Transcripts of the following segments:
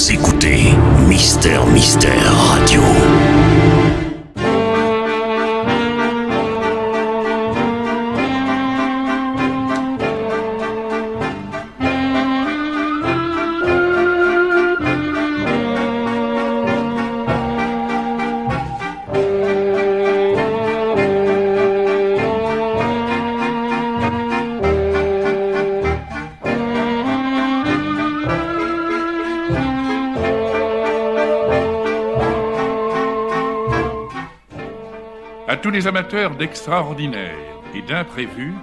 Vous écoutez Mister Radio. À tous les amateurs d'extraordinaire et d'imprévu,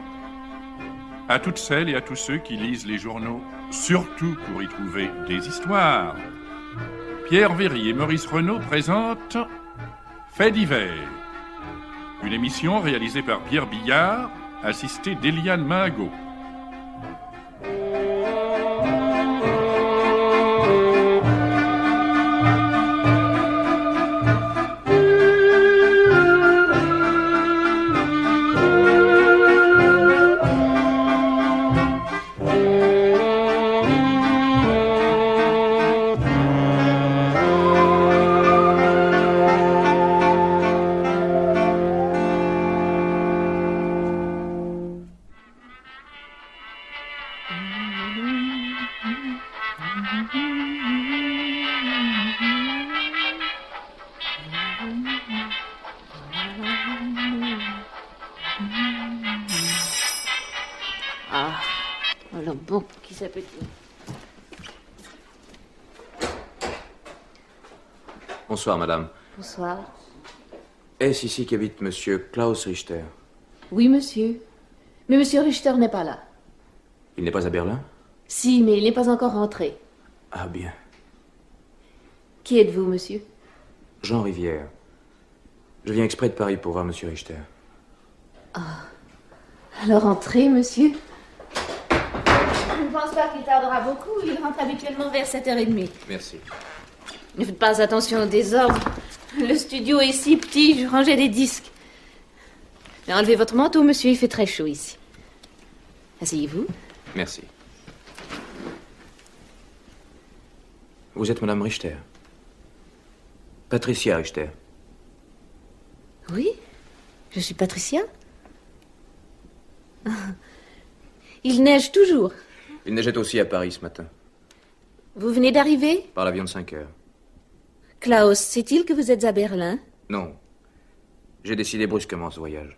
à toutes celles et à tous ceux qui lisent les journaux, surtout pour y trouver des histoires, Pierre Véry et Maurice Renaud présentent Faits divers, une émission réalisée par Pierre Billard, assisté d'Eliane Mahago. Ah, alors bon, qui s'appelle-t-il? Bonsoir, madame. Bonsoir. Est-ce ici qu'habite monsieur Klaus Richter? Oui, monsieur. Mais monsieur Richter n'est pas là. Il n'est pas à Berlin? Si, mais il n'est pas encore rentré. Ah bien. Qui êtes-vous, monsieur? Jean Rivière. Je viens exprès de Paris pour voir monsieur Richter. Ah. Alors entrez, monsieur. Je ne pense pas qu'il tardera beaucoup. Il rentre habituellement vers 7h30. Merci. Ne faites pas attention au désordre. Le studio est si petit, je rangeais des disques. Mais enlevez votre manteau, monsieur, il fait très chaud ici. Asseyez-vous. Merci. Vous êtes madame Richter? Patricia Richter. Oui, je suis Patricia. Il neige toujours. Il neigeait aussi à Paris ce matin. Vous venez d'arriver? Par l'avion de 5 heures. Klaus, sait-il que vous êtes à Berlin? Non. J'ai décidé brusquement ce voyage.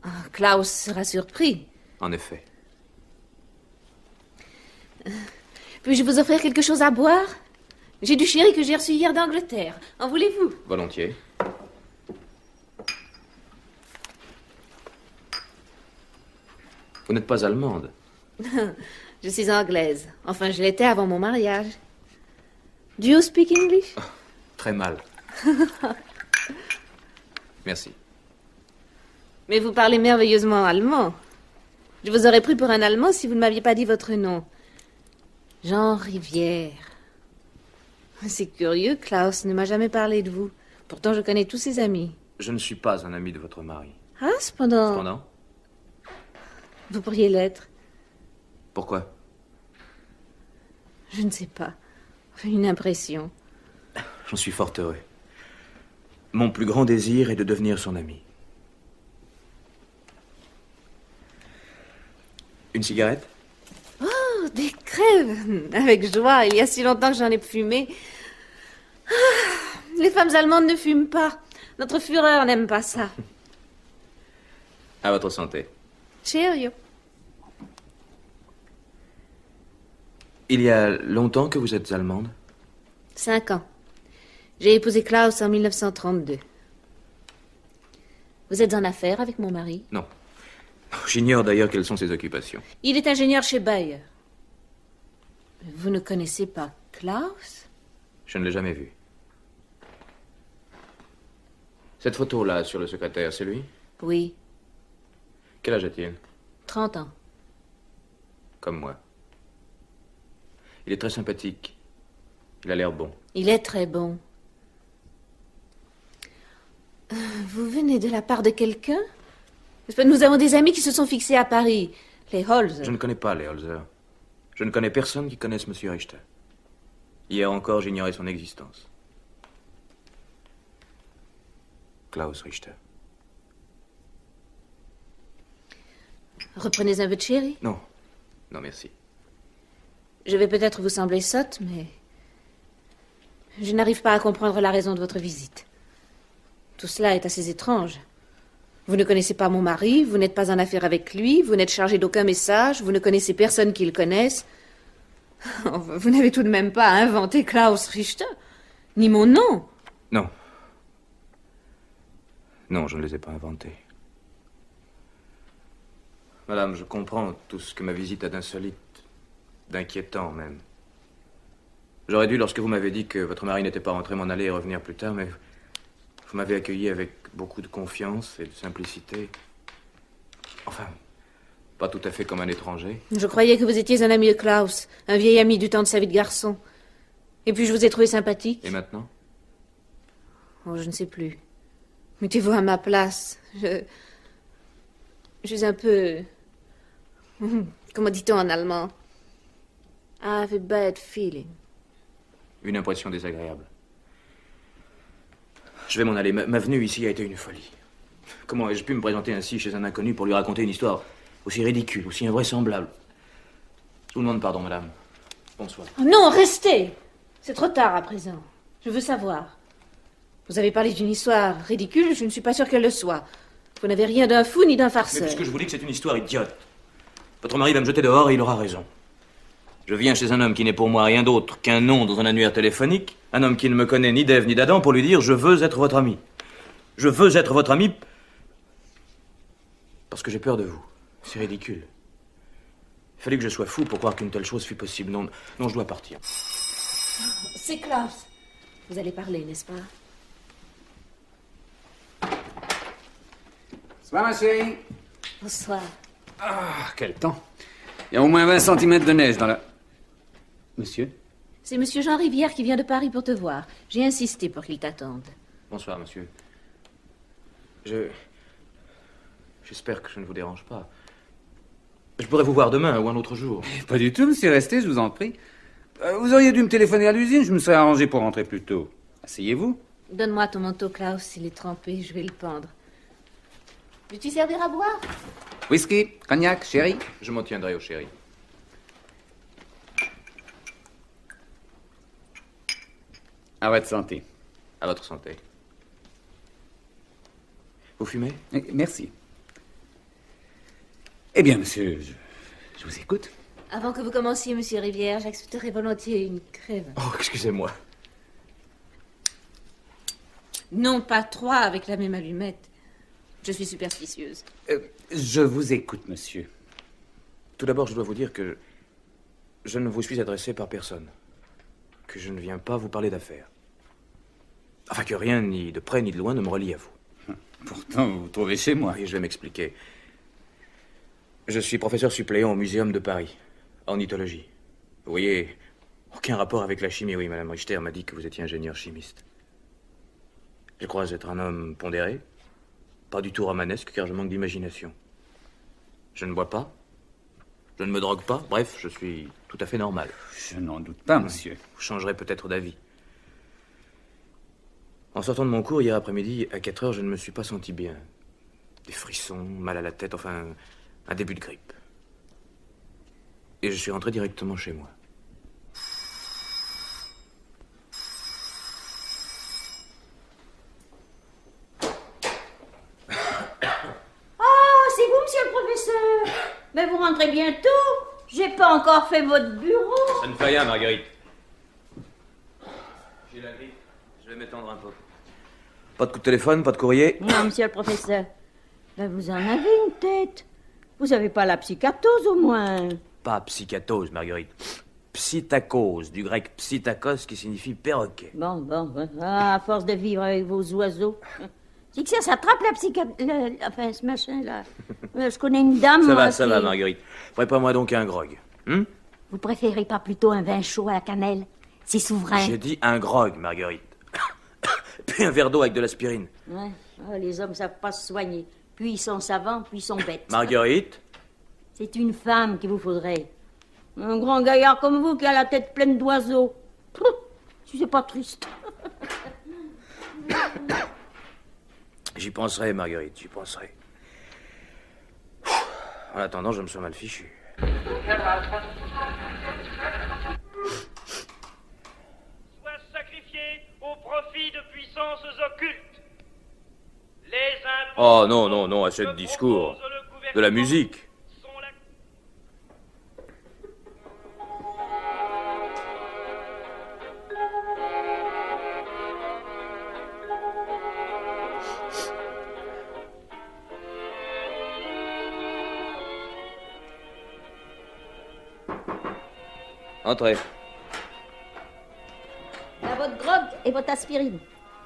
Oh, Klaus sera surpris. En effet. Puis-je vous offrir quelque chose à boire? J'ai du sherry que j'ai reçu hier d'Angleterre. En voulez-vous? Volontiers. Vous n'êtes pas allemande? Je suis anglaise. Enfin, je l'étais avant mon mariage. Do you speak English? Oh, très mal. Merci. Mais vous parlez merveilleusement allemand. Je vous aurais pris pour un Allemand si vous ne m'aviez pas dit votre nom. Jean Rivière. C'est curieux, Klaus ne m'a jamais parlé de vous. Pourtant, je connais tous ses amis. Je ne suis pas un ami de votre mari. Ah, cependant... Cependant? Vous pourriez l'être. Pourquoi? Je ne sais pas. Une impression. J'en suis fort heureux. Mon plus grand désir est de devenir son ami. Une cigarette? Oh, des crèves! Avec joie, il y a si longtemps que j'en ai fumé. Ah, les femmes allemandes ne fument pas. Notre Führer n'aime pas ça. À votre santé. Cheerio. Il y a longtemps que vous êtes allemande? 5 ans. J'ai épousé Klaus en 1932. Vous êtes en affaires avec mon mari? Non. J'ignore d'ailleurs quelles sont ses occupations. Il est ingénieur chez Bayer. Vous ne connaissez pas Klaus? Je ne l'ai jamais vu. Cette photo-là sur le secrétaire, c'est lui? Oui. Quel âge a-t-il? 30 ans. Comme moi. Il est très sympathique. Il a l'air bon. Il est très bon. Vous venez de la part de quelqu'un? Nous avons des amis qui se sont fixés à Paris. Les Holzer. Je ne connais pas les Holzer. Je ne connais personne qui connaisse M. Richter. Hier encore, j'ignorais son existence. Klaus Richter. Reprenez un peu de sherry? Non. Non, merci. Je vais peut-être vous sembler sotte, mais... je n'arrive pas à comprendre la raison de votre visite. Tout cela est assez étrange. Vous ne connaissez pas mon mari, vous n'êtes pas en affaire avec lui, vous n'êtes chargé d'aucun message, vous ne connaissez personne qui le connaisse. Vous n'avez tout de même pas inventé Klaus Richter, ni mon nom. Non. Non, je ne les ai pas inventés. Madame, je comprends tout ce que ma visite a d'insolite, d'inquiétant même. J'aurais dû, lorsque vous m'avez dit que votre mari n'était pas rentré, m'en aller et revenir plus tard, mais vous m'avez accueilli avec beaucoup de confiance et de simplicité. Enfin, pas tout à fait comme un étranger. Je croyais que vous étiez un ami de Klaus, un vieil ami du temps de sa vie de garçon. Et puis je vous ai trouvé sympathique. Et maintenant? Oh, je ne sais plus. Mettez-vous à ma place. Je suis un peu... Comment dit-on en allemand? I have a bad feeling. Une impression désagréable. Je vais m'en aller. Ma venue ici a été une folie. Comment ai-je pu me présenter ainsi chez un inconnu pour lui raconter une histoire aussi ridicule, aussi invraisemblable? Je vous demande pardon, madame. Bonsoir. Oh non, restez! C'est trop tard à présent. Je veux savoir. Vous avez parlé d'une histoire ridicule, je ne suis pas sûre qu'elle le soit. Vous n'avez rien d'un fou ni d'un Mais farceur. puisque je vous dis que c'est une histoire idiote, votre mari va me jeter dehors et il aura raison. Je viens chez un homme qui n'est pour moi rien d'autre qu'un nom dans un annuaire téléphonique, un homme qui ne me connaît ni d'Ève ni d'Adam, pour lui dire « Je veux être votre ami. Je veux être votre ami parce que j'ai peur de vous. » C'est ridicule. Il fallait que je sois fou pour croire qu'une telle chose fût possible. Non, non, je dois partir. C'est Klaus. Vous allez parler, n'est-ce pas? Bonsoir, ma chérie. Bonsoir. Ah, quel temps. Il y a au moins 20 cm de neige dans la... Monsieur? C'est monsieur Jean Rivière qui vient de Paris pour te voir. J'ai insisté pour qu'il t'attende. Bonsoir, monsieur. J'espère que je ne vous dérange pas. Je pourrais vous voir demain ou un autre jour. Pas du tout, monsieur. Restez, je vous en prie. Vous auriez dû me téléphoner à l'usine, je me serais arrangé pour rentrer plus tôt. Asseyez-vous. Donne-moi ton manteau, Klaus. Il est trempé, je vais le pendre. Veux-tu servir à boire? Whisky, cognac, chéri. Je m'en tiendrai au chéri. À votre santé. À votre santé. Vous fumez? Merci. Eh bien, monsieur, je vous écoute. Avant que vous commenciez, monsieur Rivière, j'accepterais volontiers une crève. Oh, excusez-moi. Non, pas 3 avec la même allumette. Je suis superstitieuse. Je vous écoute, monsieur. Tout d'abord, je dois vous dire que je ne vous suis adressé par personne. Que je ne viens pas vous parler d'affaires. Enfin, que rien, ni de près ni de loin, ne me relie à vous. Pourtant, vous vous trouvez chez moi. Oui, je vais m'expliquer. Je suis professeur suppléant au Muséum de Paris, en ethologie. Vous voyez, aucun rapport avec la chimie. Oui, Madame Richter m'a dit que vous étiez ingénieur chimiste. Je crois être un homme pondéré, pas du tout romanesque, car je manque d'imagination. Je ne bois pas, je ne me drogue pas, bref, je suis tout à fait normal. Je n'en doute pas, monsieur. Vous changerez peut-être d'avis. En sortant de mon cours hier après-midi, à 4 heures, je ne me suis pas senti bien. Des frissons, mal à la tête, enfin, un début de grippe. Et je suis rentré directement chez moi. Ah, c'est vous, monsieur le professeur? Mais vous rentrez bientôt. J'ai pas encore fait votre bureau. Ça ne fait rien, Marguerite. J'ai la grippe. Je vais m'étendre un peu. Pas de coup de téléphone, pas de courrier. Non, monsieur le professeur. Ben, vous en avez une tête. Vous avez pas la psychatose, au moins. Pas psychatose, Marguerite. Psittacose, du grec psittakos qui signifie perroquet. Bon. Ah, à force de vivre avec vos oiseaux. C'est que ça s'attrape la psychatose. Enfin, ce machin-là. Je connais une dame. Ça va, Marguerite. Prépare-moi donc un grog. Vous préférez pas plutôt un vin chaud à la cannelle? C'est souverain. J'ai dit un grog, Marguerite. Puis un verre d'eau avec de l'aspirine. Ouais. Ah, les hommes savent pas se soigner. Puis ils sont savants, puis ils sont bêtes. Marguerite? C'est une femme qu'il vous faudrait. Un grand gaillard comme vous qui a la tête pleine d'oiseaux. Si c'est pas triste. J'y penserai, Marguerite, j'y penserai. En attendant, je me sens mal fichu. Soit sacrifié au profit de puissances occultes. Les impôts... Oh non, non, non, assez de discours. De la musique. Entrez. Là, votre drogue et votre aspirine.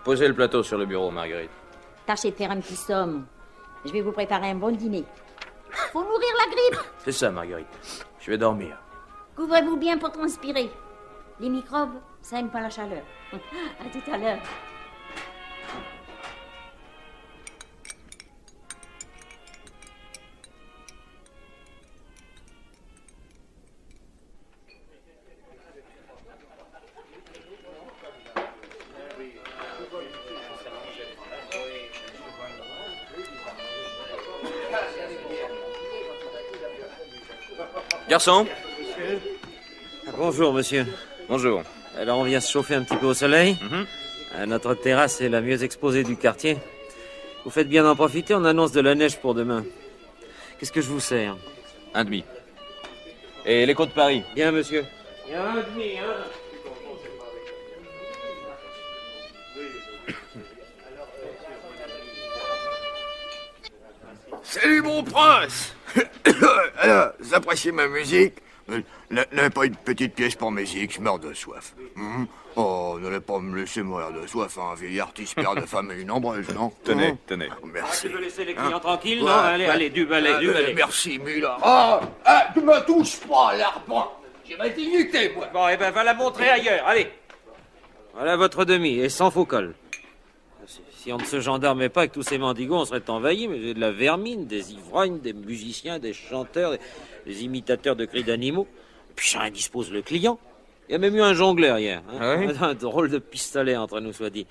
Posez le plateau sur le bureau, Marguerite. Tâchez de faire un petit somme. Je vais vous préparer un bon dîner. Faut nourrir la grippe. C'est ça, Marguerite. Je vais dormir. Couvrez-vous bien pour transpirer. Les microbes, ça aime pas la chaleur. À tout à l'heure. Garçon. Bonjour, monsieur. Bonjour. Alors, on vient se chauffer un petit peu au soleil. Notre terrasse est la mieux exposée du quartier. Vous faites bien d'en profiter, on annonce de la neige pour demain. Qu'est-ce que je vous sers? Un demi. Et l'écho de Paris? Bien, monsieur. Il y a un demi, hein. Salut mon prince. Alors, vous appréciez ma musique? N'avez pas une petite pièce pour musique, je meurs de soif. Oh, n'allez pas me laisser mourir de soif, un vieil artiste perd de femme et une ambreuse, non? Tenez, tenez. Merci. Tu veux laisser les clients tranquilles, non? Allez, du balai, du balai. Merci, Mula. Tu me touches pas, l'arbre. J'ai ma dignité, moi. Bon, eh ben, va la montrer ailleurs, allez. Voilà votre demi, et sans faux col. Si on ne se gendarmait pas avec tous ces mendigos, on serait envahi, mais j'ai de la vermine, des ivrognes, des musiciens, des chanteurs, des imitateurs de cris d'animaux. Et puis ça indispose le client. Il y a même eu un jongleur hier. Hein. Ah oui? Un drôle de pistolet, entre nous soit dit.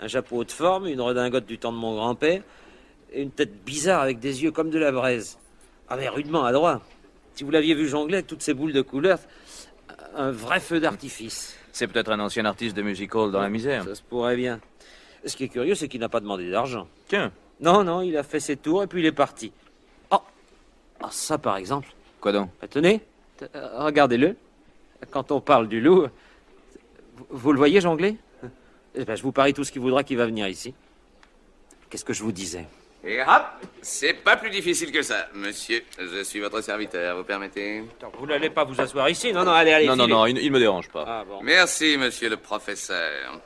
Un chapeau de forme, une redingote du temps de mon grand-père, et une tête bizarre avec des yeux comme de la braise. Ah mais rudement adroit. Si vous l'aviez vu jongler avec toutes ces boules de couleurs, un vrai feu d'artifice. C'est peut-être un ancien artiste de music hall dans la misère. Ça se pourrait bien. Ce qui est curieux, c'est qu'il n'a pas demandé d'argent. Tiens. Non, il a fait ses tours et puis il est parti. Oh, ça par exemple. Quoi donc? Tenez, regardez-le. Quand on parle du loup, vous le voyez jongler? Eh ben, je vous parie tout ce qu'il voudra qu'il va venir ici. Qu'est-ce que je vous disais? Et hop, c'est pas plus difficile que ça. Monsieur, je suis votre serviteur, vous permettez? Vous n'allez pas vous asseoir ici? Non, allez. Non, il me dérange pas. Ah bon. Merci, monsieur le professeur.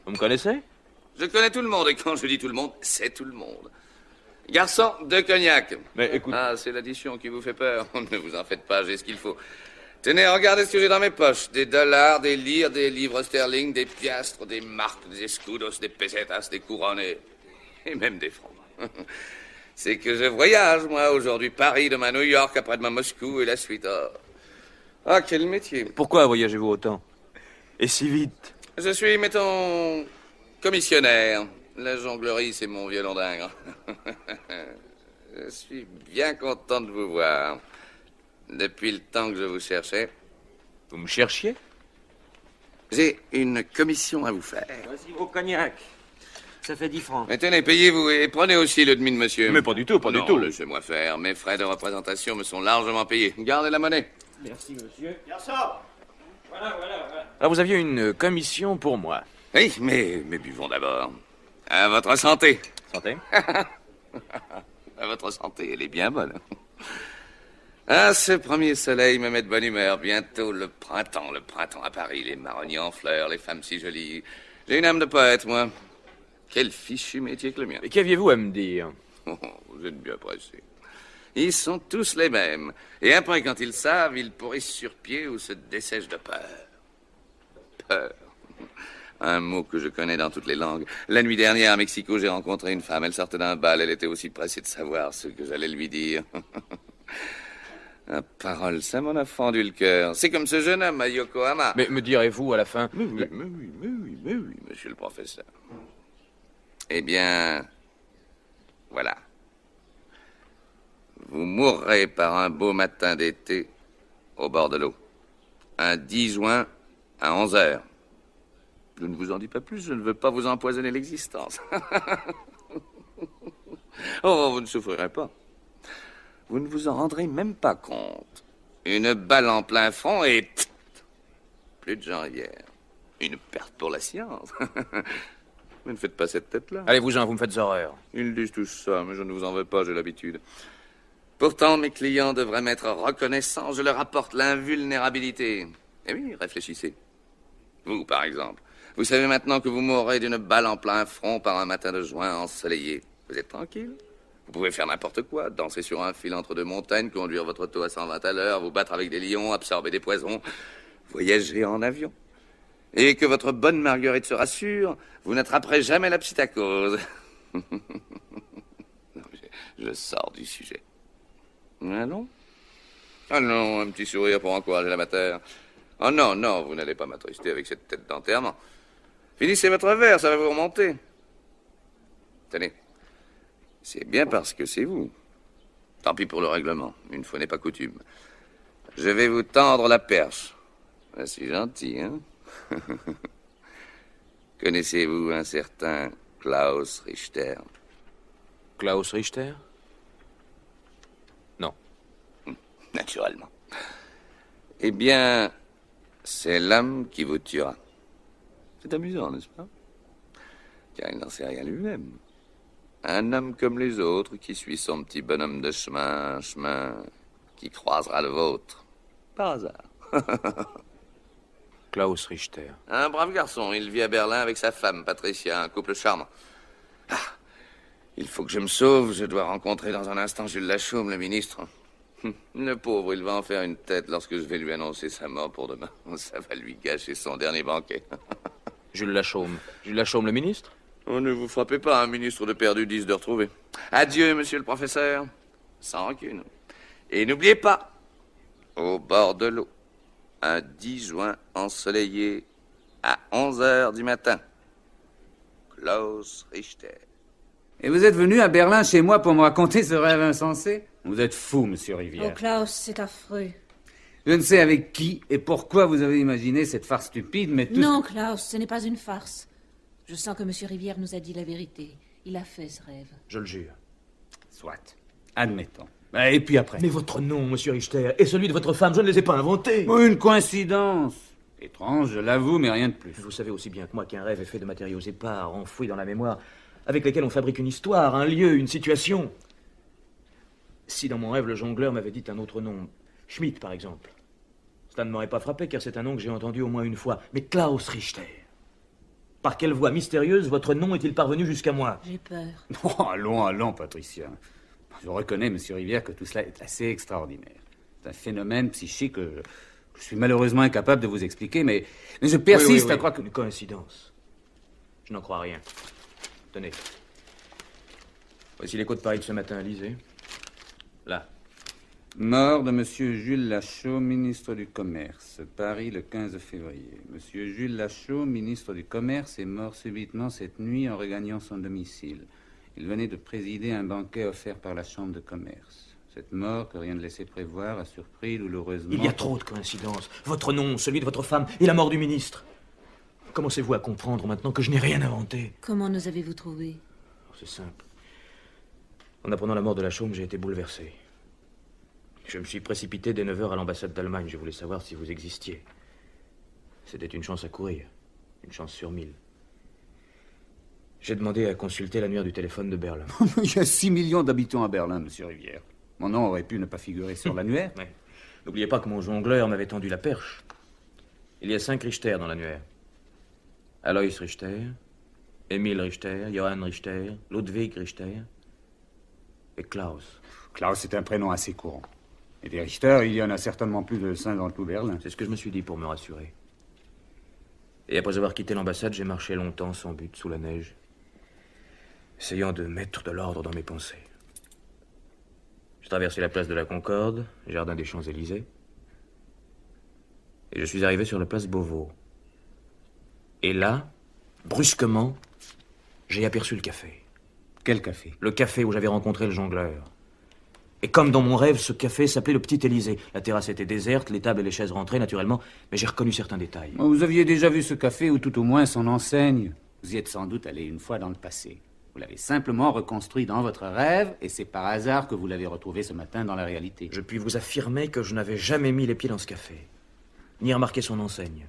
Vous me connaissez? Je connais tout le monde, et quand je dis tout le monde, c'est tout le monde. Garçon, 2 cognacs. Mais écoute... Ah, c'est l'addition qui vous fait peur. Ne vous en faites pas, j'ai ce qu'il faut. Tenez, regardez ce que j'ai dans mes poches. Des dollars, des lires, des livres sterling, des piastres, des marques, des escudos, des pesetas, des couronnes et même des francs. C'est que je voyage, moi, aujourd'hui. Paris, demain New York, après-demain Moscou et la suite. Ah, quel métier. Pourquoi voyagez-vous autant? Et si vite? Je suis, mettons, commissionnaire. La jonglerie, c'est mon violon d'ingre. Je suis bien content de vous voir. Depuis le temps que je vous cherchais. Vous me cherchiez? J'ai une commission à vous faire. Voici vos cognacs. Ça fait 10 francs. Mais tenez, payez-vous et prenez aussi le demi de monsieur. Mais pas du tout, pas du tout. Laissez-moi faire. Mes frais de représentation me sont largement payés. Gardez la monnaie. Merci, monsieur. Alors, vous aviez une commission pour moi. Oui, mais buvons d'abord. À votre santé. Santé. À votre santé, elle est bien bonne. Ah, ce premier soleil me met de bonne humeur. Bientôt le printemps à Paris, les marronniers en fleurs, les femmes si jolies. J'ai une âme de poète, moi. Quel fichu métier que le mien. Et qu'aviez-vous à me dire? Oh, vous êtes bien pressé. Ils sont tous les mêmes. Et après, quand ils savent, ils pourrissent sur pied ou se dessèchent de peur. Peur. Un mot que je connais dans toutes les langues. La nuit dernière, à Mexico, j'ai rencontré une femme. Elle sortait d'un bal. Elle était aussi pressée de savoir ce que j'allais lui dire. La parole, ça m'en a fendu le cœur. C'est comme ce jeune homme à Yokohama. Mais me direz-vous à la fin... Mais oui, monsieur le professeur. Eh bien, voilà. Vous mourrez par un beau matin d'été au bord de l'eau. Un 10 juin à 11 heures. Je ne vous en dis pas plus, je ne veux pas vous empoisonner l'existence. Oh, vous ne souffrirez pas. Vous ne vous en rendrez même pas compte. Une balle en plein front et... plus de Jean-Rivière. Une perte pour la science. Vous ne faites pas cette tête-là. Allez-vous-en, vous me faites horreur. Ils disent tout ça, mais je ne vous en veux pas, j'ai l'habitude. Pourtant, mes clients devraient m'être reconnaissants. Je leur apporte l'invulnérabilité. Eh oui, réfléchissez. Vous, par exemple. Vous savez maintenant que vous mourrez d'une balle en plein front par un matin de juin ensoleillé. Vous êtes tranquille. Vous pouvez faire n'importe quoi. Danser sur un fil entre deux montagnes, conduire votre auto à 120 à l'heure, vous battre avec des lions, absorber des poisons, voyager en avion. Et que votre bonne Marguerite se rassure, vous n'attraperez jamais la psittacose. Je sors du sujet. Allons. Allons, un petit sourire pour encourager l'amateur. Oh non, non, vous n'allez pas m'attrister avec cette tête d'enterrement. Finissez votre verre, ça va vous remonter. Tenez, c'est bien parce que c'est vous. Tant pis pour le règlement, une fois n'est pas coutume. Je vais vous tendre la perche. C'est gentil, hein? Connaissez-vous un certain Klaus Richter? Klaus Richter? Non. Naturellement. Eh bien, c'est l'homme qui vous tuera. C'est amusant, n'est-ce pas? Car il n'en sait rien lui-même. Un homme comme les autres qui suit son petit bonhomme de chemin, un chemin qui croisera le vôtre. Par hasard. Klaus Richter. Un brave garçon, il vit à Berlin avec sa femme, Patricia, un couple charmant. Ah, il faut que je me sauve, je dois rencontrer dans un instant Jules Lachaume, le ministre. Le pauvre, il va en faire une tête lorsque je vais lui annoncer sa mort pour demain. Ça va lui gâcher son dernier banquet. Jules Lachaume. Jules Lachaume, le ministre? Oh, ne vous frappez pas, un ministre de perdu 10 de retrouvé. Adieu, monsieur le professeur. Sans rancune. Et n'oubliez pas, au bord de l'eau, un 10 juin ensoleillé à 11 heures du matin. Klaus Richter. Et vous êtes venu à Berlin chez moi pour me raconter ce rêve insensé? Vous êtes fou, monsieur Rivière. Oh, Klaus, c'est affreux. Je ne sais avec qui et pourquoi vous avez imaginé cette farce stupide, mais tout... Non, Klaus, ce n'est pas une farce. Je sens que monsieur Rivière nous a dit la vérité. Il a fait ce rêve. Je le jure. Soit. Admettons. Et puis après? Mais votre nom, monsieur Richter, et celui de votre femme, je ne les ai pas inventés. Une coïncidence. Étrange, je l'avoue, mais rien de plus. Vous savez aussi bien que moi qu'un rêve est fait de matériaux épars, enfouis dans la mémoire, avec lesquels on fabrique une histoire, un lieu, une situation. Si dans mon rêve, le jongleur m'avait dit un autre nom, Schmidt par exemple, cela ne m'aurait pas frappé car c'est un nom que j'ai entendu au moins une fois. Mais Klaus Richter, par quelle voie mystérieuse votre nom est-il parvenu jusqu'à moi? J'ai peur. Non, allons, Patricia. Je reconnais, monsieur Rivière, que tout cela est assez extraordinaire. C'est un phénomène psychique que je suis malheureusement incapable de vous expliquer, mais je persiste à croire que... Une coïncidence. Je n'en crois rien. Tenez. Voici l'écho de Paris de ce matin, lisez. Là. Mort de monsieur Jules Lachaume, ministre du Commerce. Paris, le 15 février. Monsieur Jules Lachaume, ministre du Commerce, est mort subitement cette nuit en regagnant son domicile. Il venait de présider un banquet offert par la Chambre de commerce. Cette mort, que rien ne laissait prévoir, a surpris douloureusement... Il y a trop de coïncidences. Votre nom, celui de votre femme et la mort du ministre. Commencez-vous à comprendre maintenant que je n'ai rien inventé? Comment nous avez-vous trouvés? C'est simple. En apprenant la mort de Lachaume, j'ai été bouleversé. Je me suis précipité dès 9 heures à l'ambassade d'Allemagne. Je voulais savoir si vous existiez. C'était une chance à courir. Une chance sur 1000. J'ai demandé à consulter l'annuaire du téléphone de Berlin. Il y a 6 millions d'habitants à Berlin, monsieur Rivière. Mon nom aurait pu ne pas figurer sur l'annuaire. Ouais. N'oubliez pas que mon jongleur m'avait tendu la perche. Il y a 5 Richter dans l'annuaire. Alois Richter, Emil Richter, Johann Richter, Ludwig Richter et Klaus. Klaus est un prénom assez courant. Et des Richter, il y en a certainement plus de 5 dans tout Berlin. C'est ce que je me suis dit pour me rassurer. Et après avoir quitté l'ambassade, j'ai marché longtemps sans but sous la neige, essayant de mettre de l'ordre dans mes pensées. J'ai traversé la place de la Concorde, jardin des Champs-Élysées, et je suis arrivé sur la place Beauvau. Et là, brusquement, j'ai aperçu le café. Quel café? Le café où j'avais rencontré le jongleur. Et comme dans mon rêve, ce café s'appelait le Petit Élysée. La terrasse était déserte, les tables et les chaises rentraient naturellement, mais j'ai reconnu certains détails. Vous aviez déjà vu ce café, ou tout au moins son enseigne. Vous y êtes sans doute allé une fois dans le passé. Vous l'avez simplement reconstruit dans votre rêve, et c'est par hasard que vous l'avez retrouvé ce matin dans la réalité. Je puis vous affirmer que je n'avais jamais mis les pieds dans ce café, ni remarqué son enseigne.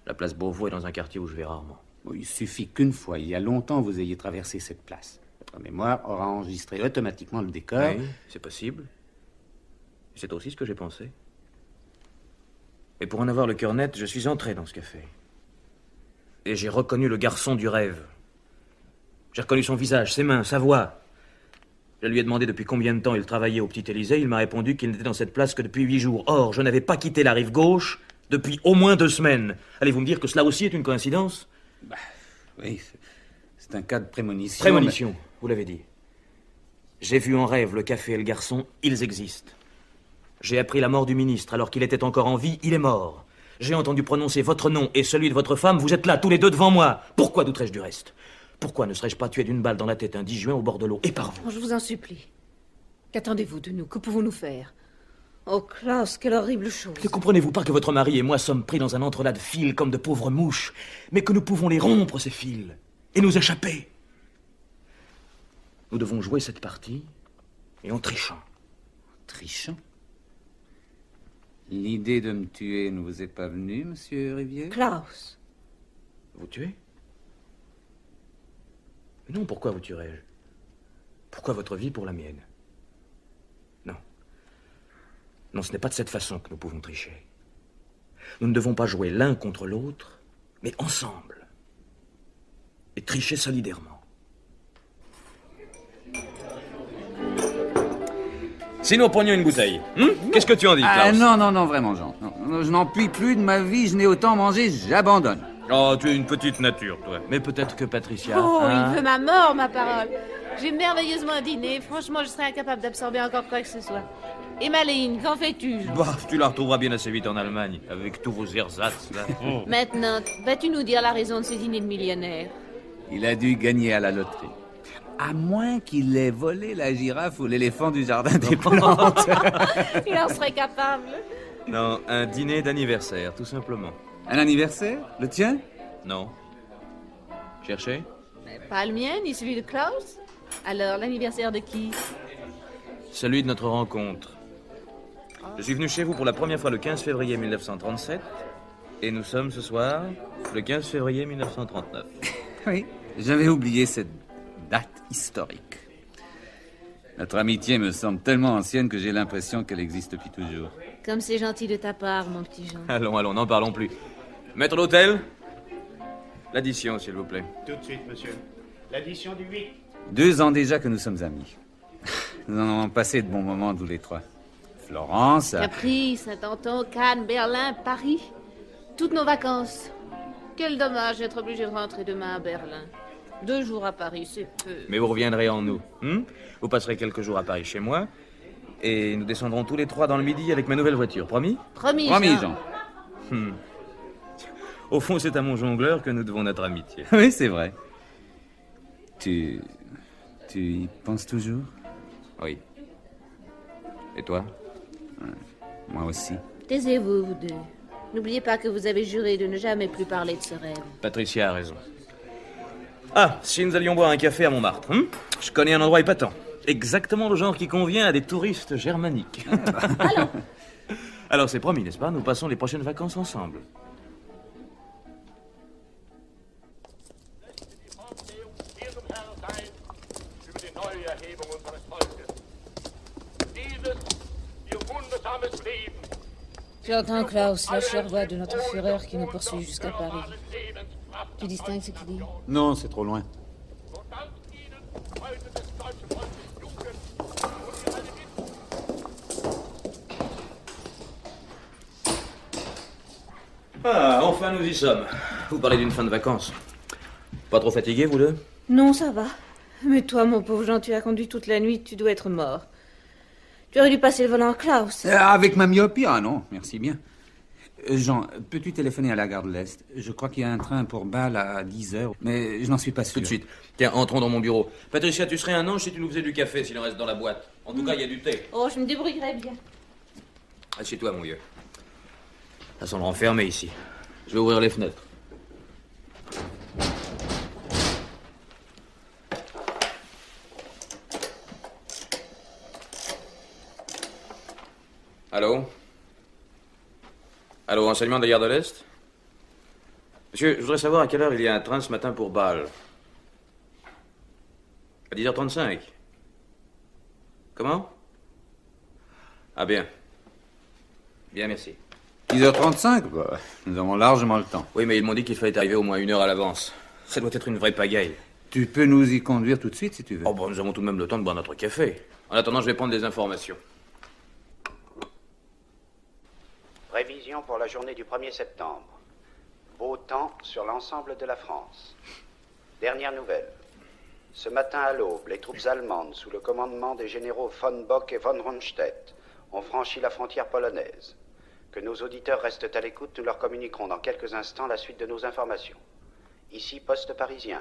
La place Beauvau est dans un quartier où je vais rarement. Il suffit qu'une fois, il y a longtemps, vous ayez traversé cette place. Votre mémoire aura enregistré automatiquement le décor. Oui, c'est possible. C'est aussi ce que j'ai pensé. Et pour en avoir le cœur net, je suis entré dans ce café. Et j'ai reconnu le garçon du rêve. J'ai reconnu son visage, ses mains, sa voix. Je lui ai demandé depuis combien de temps il travaillait au Petit Élysée. Il m'a répondu qu'il n'était dans cette place que depuis 8 jours. Or, je n'avais pas quitté la rive gauche depuis au moins 2 semaines. Allez-vous me dire que cela aussi est une coïncidence? Oui, c'est un cas de prémonition. Prémonition, mais... vous l'avez dit. J'ai vu en rêve le café et le garçon, ils existent. J'ai appris la mort du ministre alors qu'il était encore en vie, il est mort. J'ai entendu prononcer votre nom et celui de votre femme, vous êtes là, tous les deux devant moi. Pourquoi douterais-je du reste? Pourquoi ne serais-je pas tué d'une balle dans la tête un 10 juin au bord de l'eau, et par vous? Je vous en supplie. Qu'attendez-vous de nous? Que pouvons-nous faire? Oh, Klaus, quelle horrible chose. Ne comprenez-vous pas que votre mari et moi sommes pris dans un entrelac de fils comme de pauvres mouches, mais que nous pouvons les rompre, ces fils, et nous échapper? Nous devons jouer cette partie, et en trichant. Trichant? L'idée de me tuer ne vous est pas venue, monsieur Rivière? Klaus. Vous tuer? Mais non, pourquoi vous tuerais-je? Pourquoi votre vie pour la mienne? Non. Non, ce n'est pas de cette façon que nous pouvons tricher. Nous ne devons pas jouer l'un contre l'autre, mais ensemble. Et tricher solidairement. Si nous prenions une bouteille, qu'est-ce que tu en dis, Klaus? Non, vraiment, Jean. Non, je n'en puis plus de ma vie, je n'ai autant mangé, j'abandonne. Oh, tu es une petite nature, toi. Mais peut-être que Patricia... Oh, il veut ma mort, ma parole. J'ai merveilleusement dîné. Franchement, je serais incapable d'absorber encore quoi que ce soit. Et Maléine, qu'en fais-tu, Jean? Bah, tu la retrouveras bien assez vite en Allemagne, avec tous vos ersatz, là. Maintenant, vas-tu nous dire la raison de ce dîner de millionnaire? Il a dû gagner à la loterie. À moins qu'il ait volé la girafe ou l'éléphant du jardin des plantes. Il en serait capable. Non, un dîner d'anniversaire, tout simplement. Un anniversaire? Le tien? Non. Cherchez? Mais pas le mien, ni celui de Klaus. Alors, l'anniversaire de qui? Celui de notre rencontre. Je suis venu chez vous pour la première fois le 15 février 1937, et nous sommes ce soir le 15 février 1939. Oui, j'avais oublié cette date historique. Notre amitié me semble tellement ancienne que j'ai l'impression qu'elle existe depuis toujours. Comme c'est gentil de ta part, mon petit Jean. Allons, n'en parlons plus. Maître d'hôtel? L'addition, s'il vous plaît. Tout de suite, monsieur. L'addition du 8. 2 ans déjà que nous sommes amis. Nous en avons passé de bons moments tous les trois. Florence... Capri, Saint-Anton, Cannes, Berlin, Paris. Toutes nos vacances. Quel dommage d'être obligé de rentrer demain à Berlin. 2 jours à Paris, c'est peu. Mais vous reviendrez en août. Vous passerez quelques jours à Paris chez moi. Et nous descendrons tous les 3 dans le midi avec ma nouvelle voiture. Promis? Promis, Jean. Au fond, c'est à mon jongleur que nous devons notre amitié. Oui, c'est vrai. Tu y penses toujours? Oui. Et toi? Moi aussi. Taisez-vous, vous deux. N'oubliez pas que vous avez juré de ne jamais plus parler de ce rêve. Patricia a raison. Ah, si nous allions boire un café à Montmartre, Je connais un endroit épatant. Exactement le genre qui convient à des touristes germaniques. Allons. Alors c'est promis, n'est-ce pas? Nous passons les prochaines vacances ensemble. J'entends Klaus, la chère voix de notre Führer qui nous poursuit jusqu'à Paris. Tu distingues ce qu'il dit? Non, c'est trop loin. Ah, enfin nous y sommes. Vous parlez d'une fin de vacances. Pas trop fatigué, vous deux? Non, ça va. Mais toi, mon pauvre Jean, tu as conduit toute la nuit, tu dois être mort. Tu aurais dû passer le volant à Klaus. Avec ma myopie? Ah non, merci bien. Jean, peux-tu téléphoner à la gare de l'Est? Je crois qu'il y a un train pour Bâle à 10h, mais je n'en suis pas sûr. Tout de suite. Tiens, entrons dans mon bureau. Patricia, tu serais un ange si tu nous faisais du café, s'il en reste dans la boîte. En tout cas, il y a du thé. Oh, je me débrouillerai bien. Assieds-toi, mon vieux. Ça sent le renfermé ici. Je vais ouvrir les fenêtres. Allô? Allô, renseignement de la gare de l'Est? Monsieur, je voudrais savoir à quelle heure il y a un train ce matin pour Bâle. À 10h35. Comment? Ah bien. Bien, merci. 10h35? Bah, nous avons largement le temps. Oui, mais ils m'ont dit qu'il fallait arriver au moins 1 heure à l'avance. Ça doit être une vraie pagaille. Tu peux nous y conduire tout de suite, si tu veux. Oh bon, nous avons tout de même le temps de boire notre café. En attendant, je vais prendre des informations. Prévision pour la journée du 1er septembre. Beau temps sur l'ensemble de la France. Dernière nouvelle. Ce matin à l'aube, les troupes allemandes, sous le commandement des généraux von Bock et von Rundstedt, ont franchi la frontière polonaise. Que nos auditeurs restent à l'écoute, nous leur communiquerons dans quelques instants la suite de nos informations. Ici, poste parisien.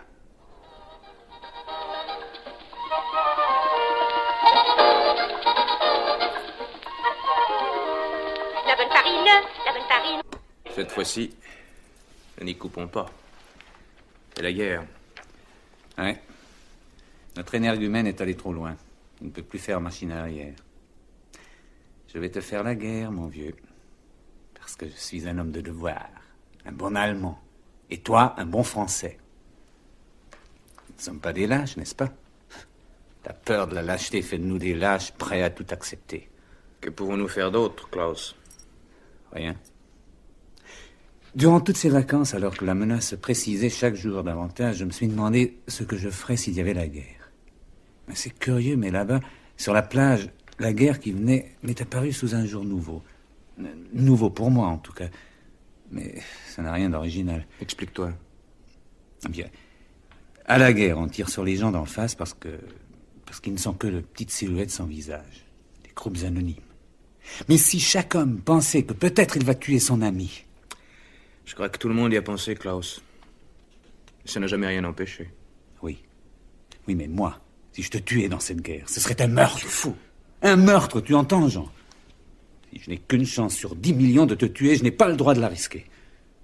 La bonne farine, la bonne farine. Cette fois-ci, ne n'y coupons pas. C'est la guerre. Ouais. Notre énergumène est allé trop loin. Il ne peut plus faire machine arrière. Je vais te faire la guerre, mon vieux. Parce que je suis un homme de devoir. Un bon Allemand. Et toi, un bon Français. Nous ne sommes pas des lâches, n'est-ce pas? La peur de la lâcheté fait de nous des lâches prêts à tout accepter. Que pouvons-nous faire d'autre, Klaus? Rien. Durant toutes ces vacances, alors que la menace se précisait chaque jour davantage, je me suis demandé ce que je ferais s'il y avait la guerre. Mais c'est curieux, mais là-bas, sur la plage, la guerre qui venait m'est apparue sous un jour nouveau. Nouveau pour moi, en tout cas. Mais ça n'a rien d'original. Explique-toi. Bien. À la guerre, on tire sur les gens d'en face parce qu'ils ne sont que de petites silhouettes sans visage. Des groupes anonymes. Mais si chaque homme pensait que peut-être il va tuer son ami... Je crois que tout le monde y a pensé, Klaus. Ça n'a jamais rien empêché. Oui. Oui, mais moi, si je te tuais dans cette guerre, ce serait un meurtre. Fou. Un meurtre, tu entends, Jean? Si je n'ai qu'une chance sur 10 millions de te tuer, je n'ai pas le droit de la risquer.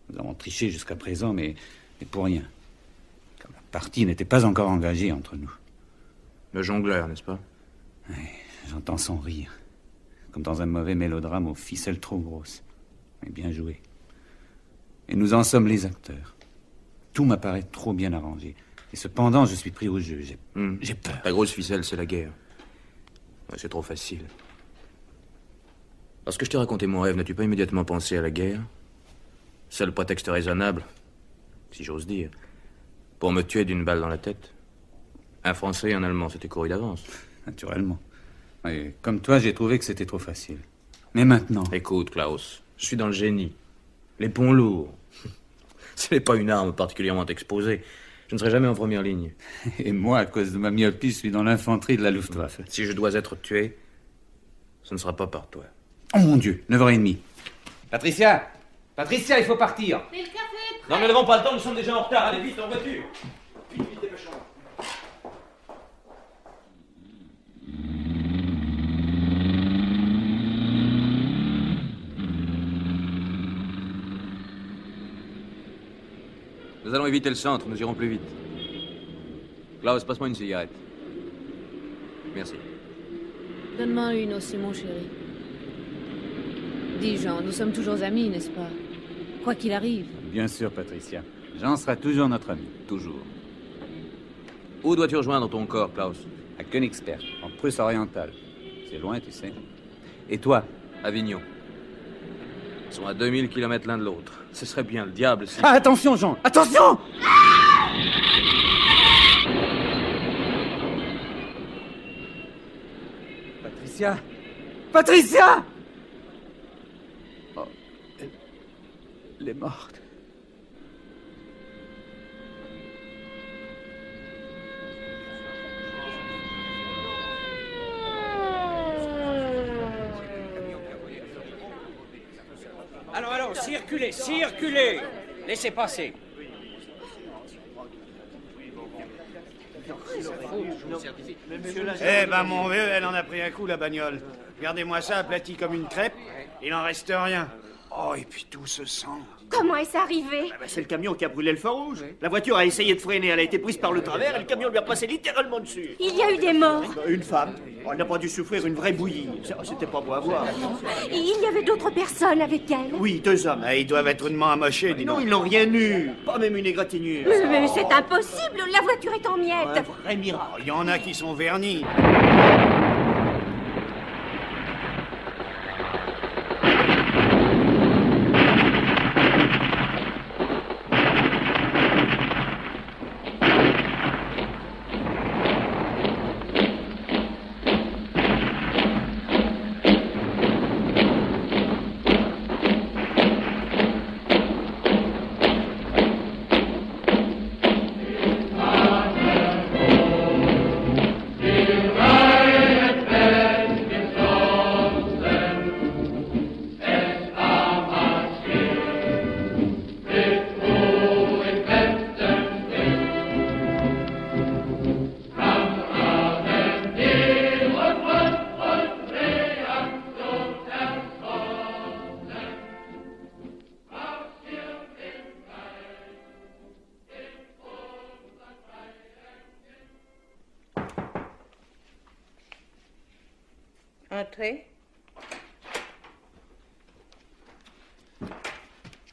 Nous avons triché jusqu'à présent, mais pour rien. Car la partie n'était pas encore engagée entre nous. Le jongleur, n'est-ce pas? Oui, j'entends son rire. Comme dans un mauvais mélodrame aux ficelles trop grosses. Mais bien joué. Et nous en sommes les acteurs. Tout m'apparaît trop bien arrangé. Et cependant, je suis pris au jeu. J'ai peur. La grosse ficelle, c'est la guerre. Ouais, c'est trop facile. Lorsque je t'ai raconté mon rêve, n'as-tu pas immédiatement pensé à la guerre? Seul prétexte raisonnable, si j'ose dire, pour me tuer d'une balle dans la tête. Un Français et un Allemand, c'était couru d'avance. Naturellement. Et comme toi, j'ai trouvé que c'était trop facile. Mais maintenant... Écoute, Klaus, je suis dans le génie. Les ponts lourds. Ce n'est pas une arme particulièrement exposée. Je ne serai jamais en première ligne. Et moi, à cause de ma myopie, je suis dans l'infanterie de la Luftwaffe. Si je dois être tué, ce ne sera pas par toi. Oh mon Dieu, 9h30. Patricia! Patricia, il faut partir! Mais le café est prêt. Non, nous n'avons pas le temps, nous sommes déjà en retard. Allez, vite, en voiture! Vite, vite, dépêchons. Nous allons éviter le centre, nous irons plus vite. Klaus, passe-moi une cigarette. Merci. Donne-moi une aussi, mon chéri. Dis, Jean, nous sommes toujours amis, n'est-ce pas? Quoi qu'il arrive. Bien sûr, Patricia. Jean sera toujours notre ami. Toujours. Où dois-tu rejoindre ton corps, Klaus? À Königsberg, en Prusse orientale. C'est loin, tu sais. Et toi? Avignon. Ils sont à 2000 kilomètres l'un de l'autre. Ce serait bien le diable si... Ah, attention, Jean! Attention! Patricia! Patricia! Oh, elle est morte. Attention, circulez, circulez. Laissez passer. Eh ben, mon vieux, elle en a pris un coup, la bagnole. Regardez-moi ça, aplati comme une crêpe. Il n'en reste rien. Oh, et puis tout ce sang. Comment est-ce arrivé? C'est le camion qui a brûlé le feu rouge. La voiture a essayé de freiner, elle a été prise par le travers et le camion lui a passé littéralement dessus. Il y a eu des morts. Une femme. Oh, elle n'a pas dû souffrir une vraie bouillie. C'était pas beau à voir. Et il y avait d'autres personnes avec elle. Oui, 2 hommes. Ah, ils doivent être rudement amochés, dis donc. Non, ils n'ont rien eu. Pas même une égratignure. Mais c'est impossible, la voiture est en miettes. Un vrai miracle. Il y en a qui sont vernis. Entrez.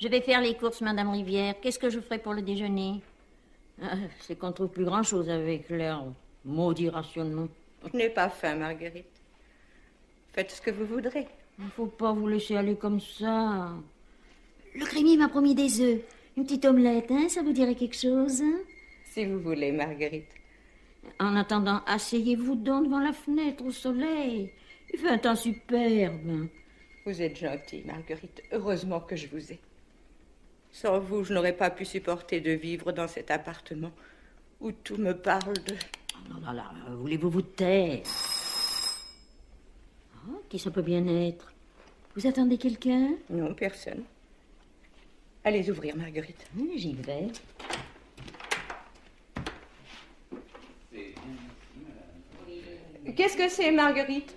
Je vais faire les courses, Madame Rivière. Qu'est-ce que je ferai pour le déjeuner? C'est qu'on trouve plus grand-chose avec leur maudit rationnement. Je n'ai pas faim, Marguerite. Faites ce que vous voudrez. Il ne faut pas vous laisser aller comme ça. Le crémier m'a promis des œufs. Une petite omelette, hein? Ça vous dirait quelque chose, hein? Si vous voulez, Marguerite. En attendant, asseyez-vous donc devant la fenêtre au soleil. Il fait un temps superbe. Vous êtes gentille, Marguerite. Heureusement que je vous ai. Sans vous, je n'aurais pas pu supporter de vivre dans cet appartement où tout me parle de... Non, voulez-vous vous taire? Oh, qui ça peut bien être? Vous attendez quelqu'un? Non, personne. Allez ouvrir, Marguerite. Oui, j'y vais. Qu'est-ce que c'est, Marguerite?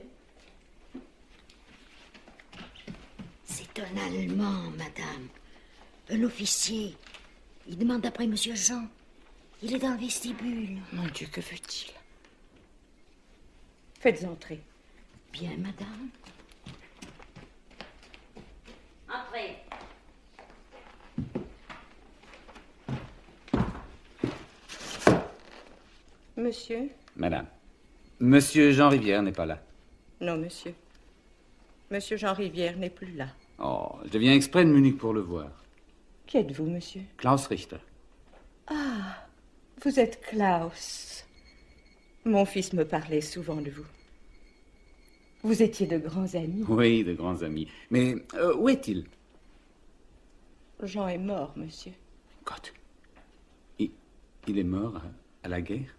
C'est un Allemand, madame. Un officier. Il demande après Monsieur Jean. Il est dans le vestibule. Mon Dieu, que veut-il? Faites entrer. Bien, madame. Entrez. Monsieur? Madame, Monsieur Jean Rivière n'est pas là. Non, monsieur. Monsieur Jean Rivière n'est plus là. Oh, je viens exprès de Munich pour le voir. Qui êtes-vous, monsieur? Klaus Richter. Ah, vous êtes Klaus. Mon fils me parlait souvent de vous. Vous étiez de grands amis. Oui, de grands amis. Mais où est-il? Jean est mort, monsieur. Gott. Il est mort à la guerre?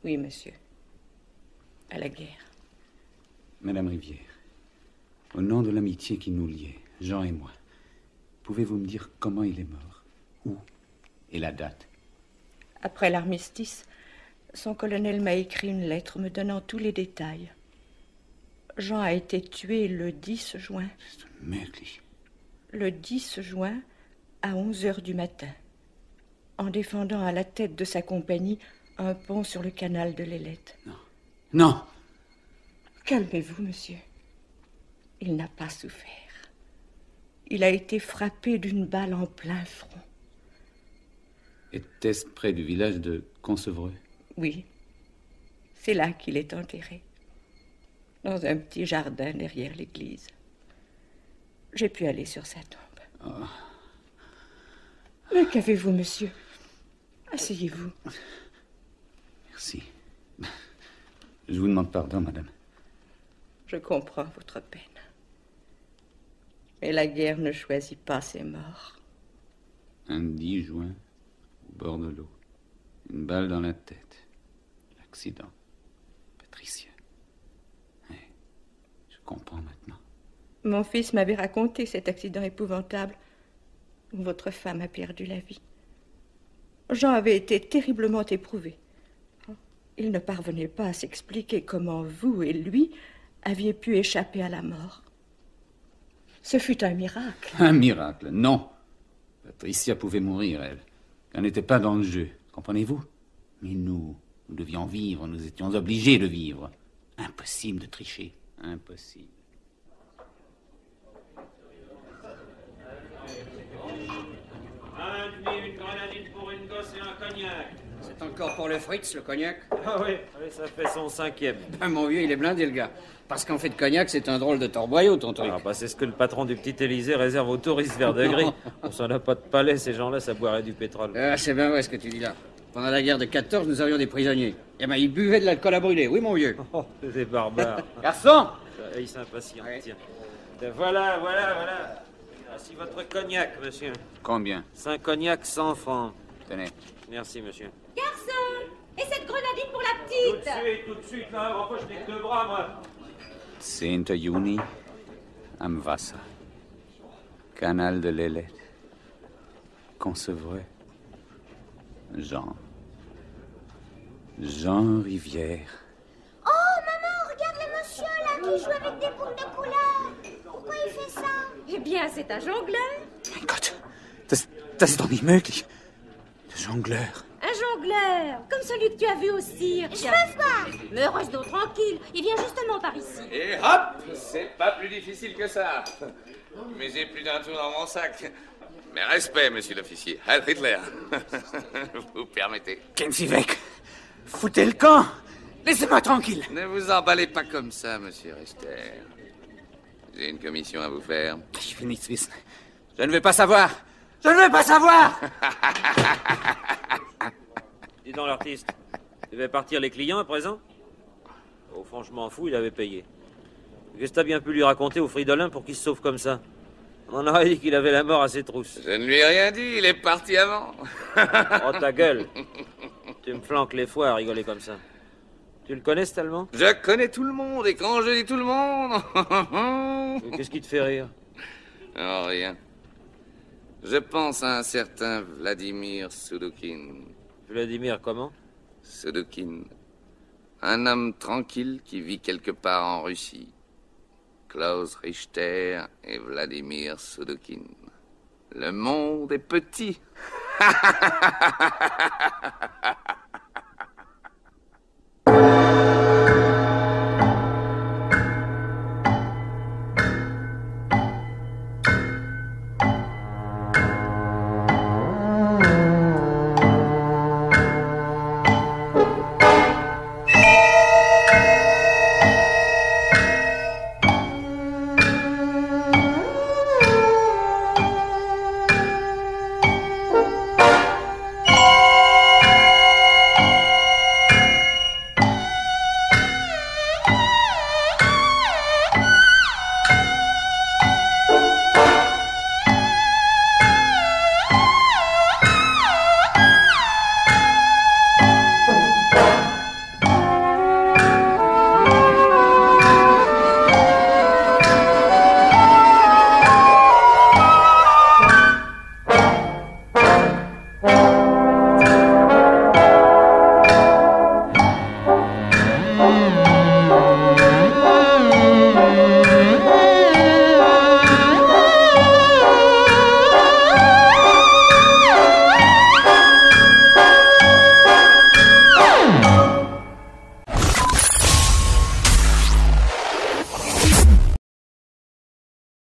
Oui, monsieur. À la guerre. Madame Rivière, au nom de l'amitié qui nous liait, Jean et moi, pouvez-vous me dire comment il est mort? Où? Et la date? Après l'armistice, son colonel m'a écrit une lettre me donnant tous les détails. Jean a été tué le 10 juin. C'est merveilleux. Le 10 juin, à 11h du matin, en défendant à la tête de sa compagnie un pont sur le canal de l'Ailette. Non. Non! Calmez-vous, monsieur. Il n'a pas souffert. Il a été frappé d'une balle en plein front. Était-ce près du village de Concevreux? Oui. C'est là qu'il est enterré. Dans un petit jardin derrière l'église. J'ai pu aller sur sa tombe. Oh. Mais qu'avez-vous, monsieur? Asseyez-vous. Merci. Je vous demande pardon, madame. Je comprends votre peine. Mais la guerre ne choisit pas ses morts. Un 10 juin, au bord de l'eau. Une balle dans la tête. L'accident. Patricia. Oui, je comprends maintenant. Mon fils m'avait raconté cet accident épouvantable. où votre femme a perdu la vie. Jean avait été terriblement éprouvé. Il ne parvenait pas à s'expliquer comment vous et lui aviez pu échapper à la mort. Ce fut un miracle. Un miracle, non. Patricia pouvait mourir, elle. Elle n'était pas dans le jeu, comprenez-vous? Mais nous devions vivre, nous étions obligés de vivre. Impossible de tricher, impossible. Un demi, une grenadine pour une gosse et un cognac. C'est encore pour le Fritz, le cognac? Ah oui, ça fait son 5e. Ben, mon vieux, il est blindé, le gars. Parce qu'en fait de cognac, c'est un drôle de torboyau, ton truc. Ah bah c'est ce que le patron du petit Élysée réserve aux touristes vers degrés. On s'en a pas de palais, ces gens-là, ça boirait du pétrole. Ah, c'est bien vrai ce que tu dis là. Pendant la guerre de 14, nous avions des prisonniers. Et ben, ils buvaient de l'alcool à brûler, oui, mon vieux. Oh, c'est des barbares. Garçon! Il s'impatiente, tiens. Voilà. Voici votre cognac, monsieur. Combien? 5 cognacs, 100 francs. Tenez. Merci, monsieur. Garçon! Et cette grenadine pour la petite? Tout de suite, là. Enfin, je n'ai que 2 bras, moi. 10. Juni am Wasser. Canal de l'Ailet. Concevray. Jean Rivière. Oh, maman, regarde le monsieur là qui joue avec des boules de couleur. Pourquoi il fait ça? Eh bien, c'est un jongleur. Mein Gott, das ist doch nicht möglich. Der Jongleur. Un jongleur, comme celui que tu as vu au cirque. Je veux voir. Mais reste donc tranquille, il vient justement par ici. Et hop, c'est pas plus difficile que ça. Mais j'ai plus d'un tour dans mon sac. Mais respect, monsieur l'officier. Heil Hitler. Vous permettez. Gehen Sie weg. Foutez le camp. Laissez-moi tranquille. Ne vous emballez pas comme ça, monsieur Richter. J'ai une commission à vous faire. Ich will nichts wissen. Je ne veux pas savoir. Je ne veux pas savoir. Dis donc, l'artiste, tu devais partir les clients à présent? Oh, franchement, fou, il avait payé. Qu'est-ce que t'as bien pu lui raconter au Fridolin pour qu'il se sauve comme ça? On aurait dit qu'il avait la mort à ses trousses. Je ne lui ai rien dit, il est parti avant. Oh, ta gueule. Tu me flanques les fois à rigoler comme ça. Tu le connais, cet Allemand? Je connais tout le monde, et quand je dis tout le monde... Qu'est-ce qui te fait rire? Oh, rien. Je pense à un certain Vladimir Soudokhin. Vladimir comment? Soudokhin. Un homme tranquille qui vit quelque part en Russie. Klaus Richter et Vladimir Soudokhin. Le monde est petit.